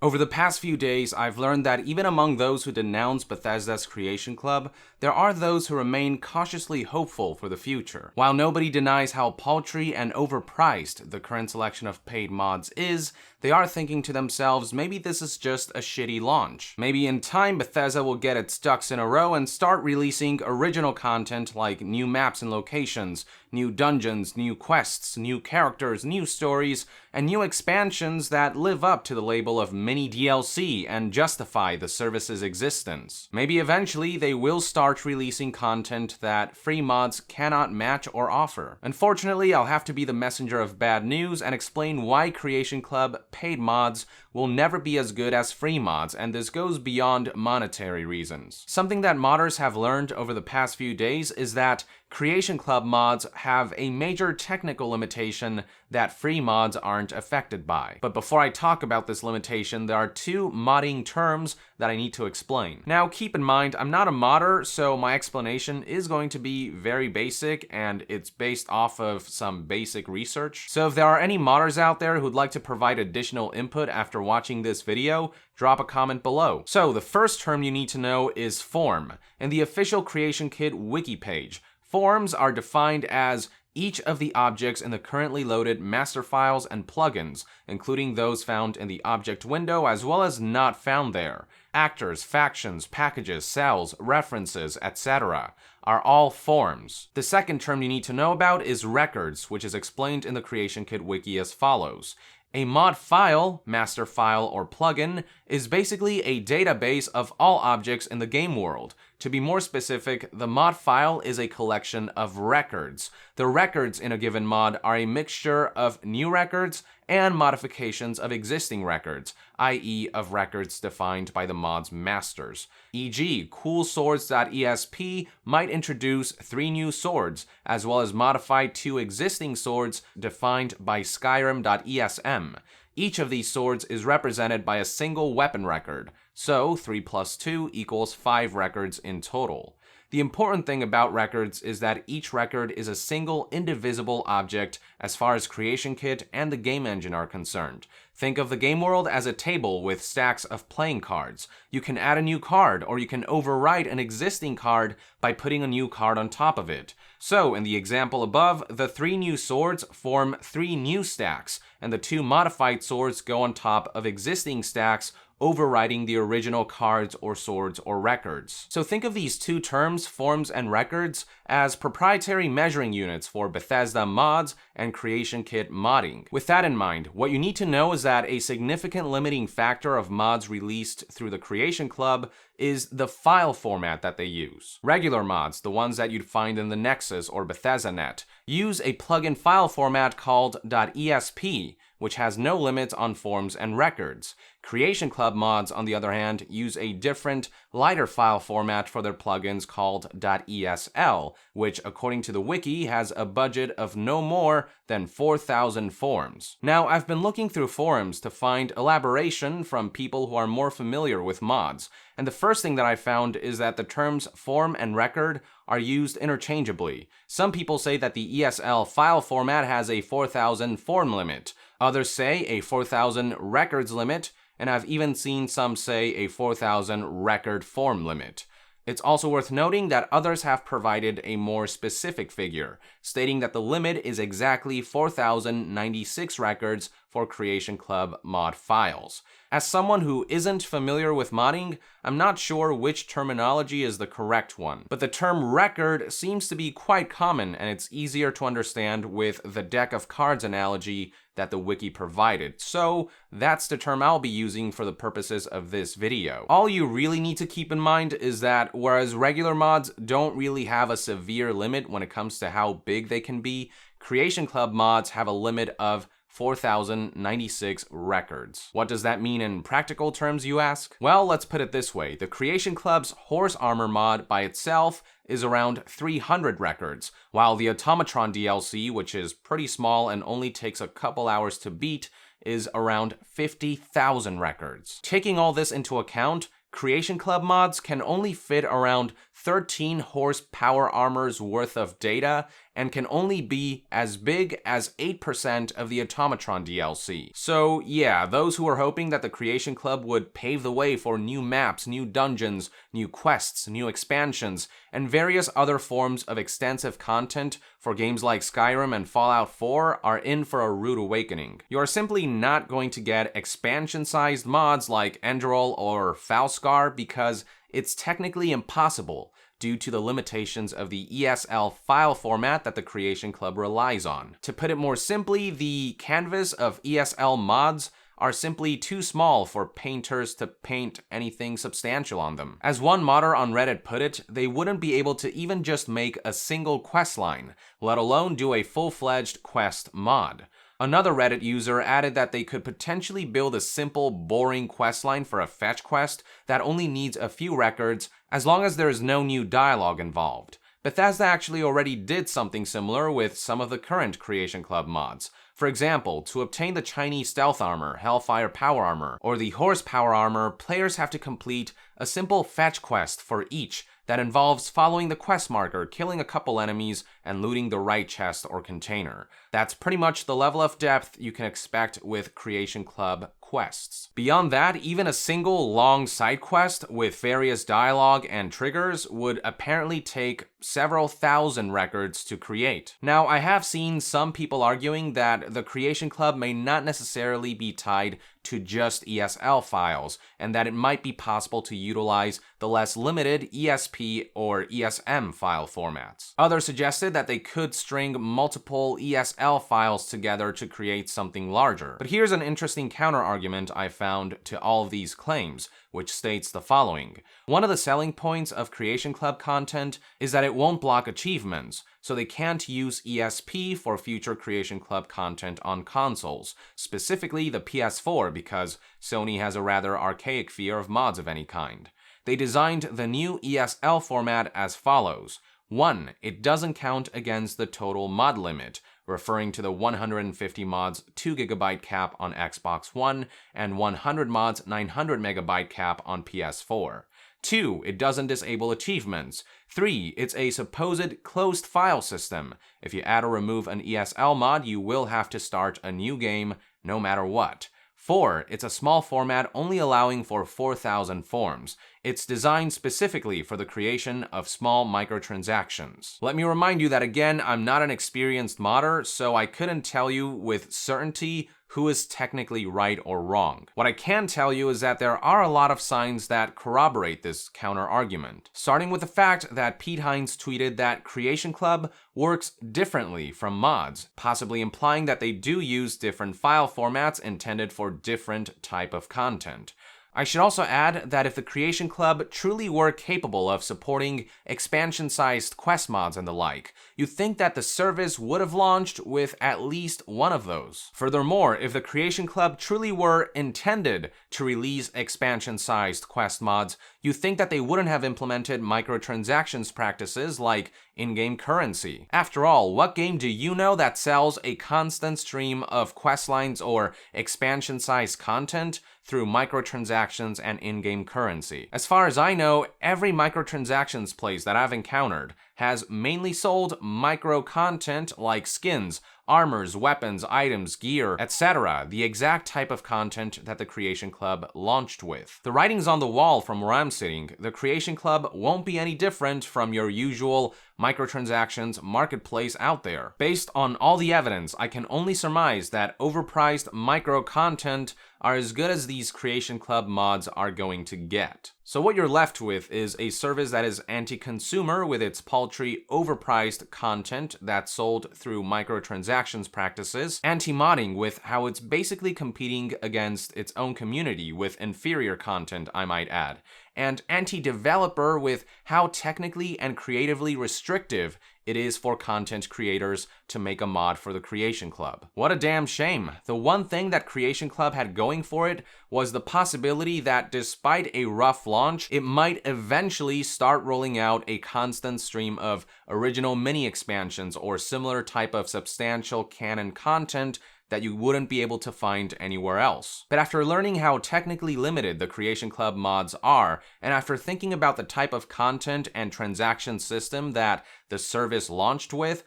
Over the past few days, I've learned that even among those who denounce Bethesda's Creation Club, there are those who remain cautiously hopeful for the future. While nobody denies how paltry and overpriced the current selection of paid mods is, they are thinking to themselves, maybe this is just a shitty launch. Maybe in time, Bethesda will get its ducks in a row and start releasing original content like new maps and locations, new dungeons, new quests, new characters, new stories, and new expansions that live up to the label of mini DLC and justify the service's existence. Maybe eventually they will start releasing content that free mods cannot match or offer. Unfortunately, I'll have to be the messenger of bad news and explain why Creation Club paid mods will never be as good as free mods, and this goes beyond monetary reasons. Something that modders have learned over the past few days is that Creation Club mods have a major technical limitation that free mods aren't affected by. But before I talk about this limitation, there are two modding terms that I need to explain. Now, keep in mind, I'm not a modder, so my explanation is going to be very basic, and it's based off of some basic research. So if there are any modders out there who'd like to provide additional input after watching this video, drop a comment below. So the first term you need to know is form. In the official Creation Kit wiki page, forms are defined as each of the objects in the currently loaded master files and plugins, including those found in the object window as well as not found there. Actors, factions, packages, cells, references, etc. are all forms. The second term you need to know about is records, which is explained in the Creation Kit wiki as follows. A mod file, master file, or plugin is basically a database of all objects in the game world. To be more specific, the mod file is a collection of records. The records in a given mod are a mixture of new records and modifications of existing records, i.e. of records defined by the mod's masters. E.g., coolswords.esp might introduce 3 new swords, as well as modify 2 existing swords defined by skyrim.esm. Each of these swords is represented by a single weapon record, so 3 plus 2 equals 5 records in total. The important thing about records is that each record is a single indivisible object as far as Creation Kit and the game engine are concerned. Think of the game world as a table with stacks of playing cards. You can add a new card, or you can overwrite an existing card by putting a new card on top of it. So, in the example above, the 3 new swords form 3 new stacks, and the 2 modified swords go on top of existing stacks, overriding the original cards or swords or records. So think of these two terms, forms and records, as proprietary measuring units for Bethesda mods and Creation Kit modding. With that in mind, what you need to know is that a significant limiting factor of mods released through the Creation Club is the file format that they use. Regular mods, the ones that you'd find in the Nexus or Bethesda net, use a plugin file format called .esp, which has no limits on forms and records. Creation Club mods, on the other hand, use a different, lighter file format for their plugins called .esl, which, according to the wiki, has a budget of no more than 4,000 forms. Now, I've been looking through forums to find elaboration from people who are more familiar with mods, and the first thing that I found is that the terms form and record are used interchangeably. Some people say that the ESL file format has a 4,000 form limit. Others say a 4,000 records limit, and I've even seen some say a 4,000 record form limit. It's also worth noting that others have provided a more specific figure, stating that the limit is exactly 4,096 records for Creation Club mod files. As someone who isn't familiar with modding, I'm not sure which terminology is the correct one, but the term record seems to be quite common, and it's easier to understand with the deck of cards analogy that the wiki provided, so that's the term I'll be using for the purposes of this video. All you really need to keep in mind is that whereas regular mods don't really have a severe limit when it comes to how big they can be, Creation Club mods have a limit of 4,096 records. What does that mean in practical terms, you ask? Well, let's put it this way. The Creation Club's Horse Armor mod by itself is around 300 records, while the Automatron DLC, which is pretty small and only takes a couple hours to beat, is around 50,000 records. Taking all this into account, Creation Club mods can only fit around 13 horsepower armors worth of data and can only be as big as 8% of the Automatron DLC. So yeah, those who are hoping that the Creation Club would pave the way for new maps, new dungeons, new quests, new expansions, and various other forms of extensive content for games like Skyrim and Fallout 4 are in for a rude awakening. You are simply not going to get expansion-sized mods like Enderol or Falscar because it's technically impossible due to the limitations of the ESL file format that the Creation Club relies on. To put it more simply, the canvas of ESL mods are simply too small for painters to paint anything substantial on them. As one modder on Reddit put it, they wouldn't be able to even just make a single quest line, let alone do a full-fledged quest mod. Another Reddit user added that they could potentially build a simple, boring questline for a fetch quest that only needs a few records as long as there is no new dialogue involved. Bethesda actually already did something similar with some of the current Creation Club mods. For example, to obtain the Chinese stealth armor, Hellfire power armor, or the horsepower armor, players have to complete a simple fetch quest for each that involves following the quest marker, killing a couple enemies, and looting the right chest or container. That's pretty much the level of depth you can expect with Creation Club quests. Beyond that, even a single long side quest with various dialogue and triggers would apparently take several thousand records to create. Now, I have seen some people arguing that the Creation Club may not necessarily be tied to just ESL files, and that it might be possible to utilize the less limited ESP or ESM file formats. Others suggested that they could string multiple ESL files together to create something larger. But here's an interesting counter-argument I found to all of these claims, which states the following. One of the selling points of Creation Club content is that it won't block achievements, so they can't use ESP for future Creation Club content on consoles, specifically the PS4 because Sony has a rather archaic fear of mods of any kind. They designed the new ESL format as follows. 1. It doesn't count against the total mod limit, referring to the 150 mods 2GB cap on Xbox One and 100 mods 900 MB cap on PS4. 2. It doesn't disable achievements. 3. It's a supposed closed file system. If you add or remove an ESL mod, you will have to start a new game no matter what. 4. It's a small format only allowing for 4,000 forms. It's designed specifically for the creation of small microtransactions. Let me remind you that again, I'm not an experienced modder, so I couldn't tell you with certainty who is technically right or wrong. What I can tell you is that there are a lot of signs that corroborate this counter-argument. Starting with the fact that Pete Hines tweeted that Creation Club works differently from mods, possibly implying that they do use different file formats intended for different type of content. I should also add that if the Creation Club truly were capable of supporting expansion-sized quest mods and the like, you'd think that the service would have launched with at least one of those. Furthermore, if the Creation Club truly were intended to release expansion-sized quest mods, you'd think that they wouldn't have implemented microtransactions practices like in-game currency. After all, what game do you know that sells a constant stream of questlines or expansion-sized content through microtransactions and in-game currency? As far as I know, every microtransactions place that I've encountered has mainly sold micro content like skins, armors, weapons, items, gear, etc., the exact type of content that the Creation Club launched with. The writing's on the wall from where I'm sitting. The Creation Club won't be any different from your usual microtransactions marketplace out there. Based on all the evidence, I can only surmise that overpriced micro content are as good as these Creation Club mods are going to get. So what you're left with is a service that is anti-consumer with its paltry, overpriced content that's sold through microtransactions practices, anti-modding with how it's basically competing against its own community with inferior content, I might add, and anti-developer with how technically and creatively restrictive it is for content creators to make a mod for the Creation Club. What a damn shame. The one thing that Creation Club had going for it was the possibility that despite a rough launch, it might eventually start rolling out a constant stream of original mini expansions or similar type of substantial canon content that you wouldn't be able to find anywhere else. But after learning how technically limited the Creation Club mods are, and after thinking about the type of content and transaction system that the service launched with,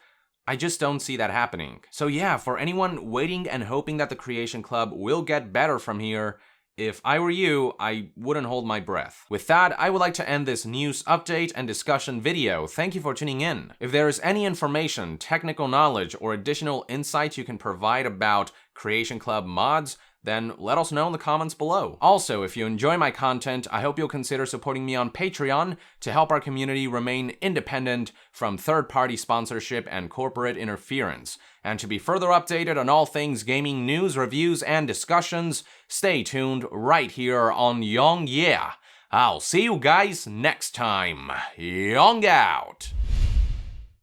I just don't see that happening. So yeah, for anyone waiting and hoping that the Creation Club will get better from here, if I were you, I wouldn't hold my breath. With that, I would like to end this news update and discussion video. Thank you for tuning in. If there is any information, technical knowledge, or additional insights you can provide about Creation Club mods, then let us know in the comments below. Also, if you enjoy my content, I hope you'll consider supporting me on Patreon to help our community remain independent from third-party sponsorship and corporate interference. And to be further updated on all things gaming news, reviews, and discussions, stay tuned right here on Young Yeah. I'll see you guys next time. Young out!